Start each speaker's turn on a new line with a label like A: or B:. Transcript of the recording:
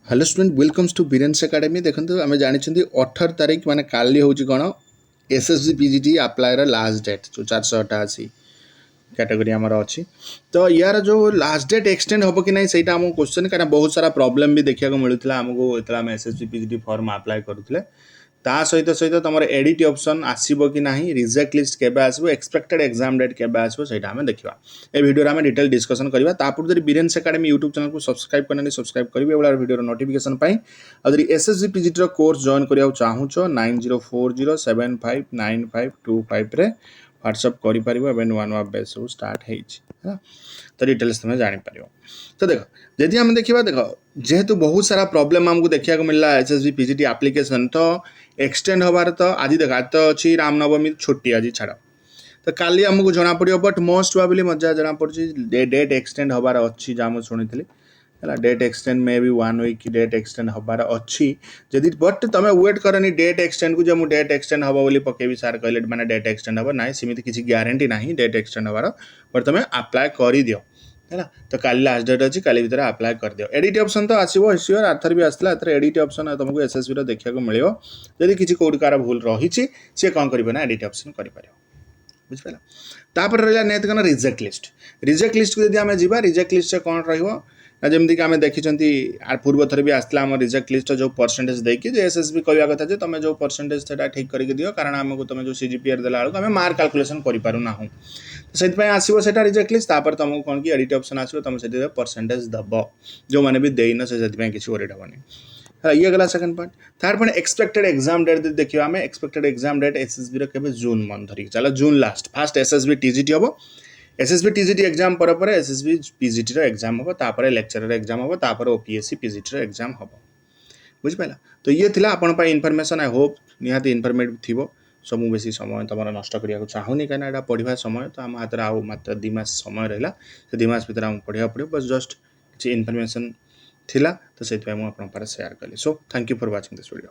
A: Hello student welcomes to Biren's academy देखो आम जानते 18 तारीख माने काली हूँ कौन SSC PGT applier last date जो 400टा अच्छी कैटेगरी आमर अच्छी तो यार जो लास्ट डेट एक्सटेंड हम कि नहीं सहीटा आम क्वेश्चन कहीं बहुत सारा प्रॉब्लम भी देखा मिलूला आमको जो एसएससी पीजीटी फॉर्म अप्लाई करूँ ता सहित सहित तुम एडिट ऑप्शन आसो कि ना रिजेक्ट लिस्ट केबे आसो एक्सपेक्टेड एग्जाम डेट केबे आसो सेटा आम देखा ए वीडियो आम डिटेल डिस्कसन करवा तापूर्व जब बीरेन्स एकेडमी यूट्यूब चैनल को सब्सक्राइब करना सब्सक्राइब करेंगे एवं वीडियो नोटिफिकेशन आदि एसएससी पीजीटी कोर्स जॉइन करने चाहूँ 9040759525 व्हाट्सअप कर नुआ नुआ बैच सब स्टार्ट है तो डिटेल्स तुम जापर तो देख जदि आम देखा देख जेहेतु बहुत सारा प्रॉब्लम आमको देखा मिलला एसएससी पीजीटी एप्लिकेशन तो एक्सटेंड हबार तो आज देख आज तो अच्छी रामनवमी छुट्टी आज छाड़ तो काली आमको जना पड़ो बट मोस्ट प्रोबेबली मजा जना पड़ी डेट एक्सटेंड हबार अच्छी जहाँ मुझे शुणी है date extend may be 1 week date extend हबार अच्छी जदि बट तुम वेट करनी डेट एक्सटेंड को जो मुझे डेट एक्सटेंड हम बोली पकेबी सार कहले मैंने डेट एक्सटेंड हम ना सेमती किसी ग्यारंटी ना डेट एक्सटेंड हबार बट तुम अप्लाई कर दियो है तो काली लास्ट डेट अच्छी काली भीतर अप्लाई कर दियो एडिट ऑप्शन तो आसो श्योर आर्थर भी आसला एडिट ऑप्शन तुमको एसएससी देखा मिले जदि किसी कौट कार भूल रही सी कौन करें एडिट ऑप्शन कर बुझिपारा तापर रहा नेक्स्ट कौन रिजेक्ट लिस्ट को जब आम जा रिजेक्ट लिस्ट से कौन रहा जमीक आम देखी पूर्व थर भी आसला आम रिजेक्ट लिस्ट जो परसेंटेज देखिए जो एसएसबी कहवा कथा जो तुम जो परसेंटेज से ठीक करके दियो कारण आमको तुम जो सीजीपीआर देला बेलू आम मार्क कैलकुलेशन करूना तो से आसो से रिजेक्ट लिस्ट तुमको कौन कि एडिट ऑप्शन आसो तुम से परसेंटेज दब जो मैंने भी देन से किसी वरीड हेनी ये गला second part third part expected exam date देखिए आम एक्सपेक्टेड एग्जाम डेट एसएसबी के जून मंथ धरिक चलो जून लास्ट फास्ट एसएसबी टीजीटी हम एसएसबी टीजीटी एग्जाम पर एसएसबी पीजीटी एग्जाम हम तापर लेक्चरर एग्जाम हम तापर ओपीएससी पीजीटी एग्जाम हम बुझिपारा तो ये थिला आपण इनफॉरमेशन आई होप निहाती इनफॉर्मेटिव थी सब बेसी समय तुम नष्ट करने चाहूनी कहीं पढ़ा समय तो आम हाथ में आउ मात्र 2 मास समय रहा से 2 मास भर आम पढ़ा पड़ो बस जस्ट किसी इनफॉरमेशन थिला तो से मुझे शेयर कली so thank you for watching this video.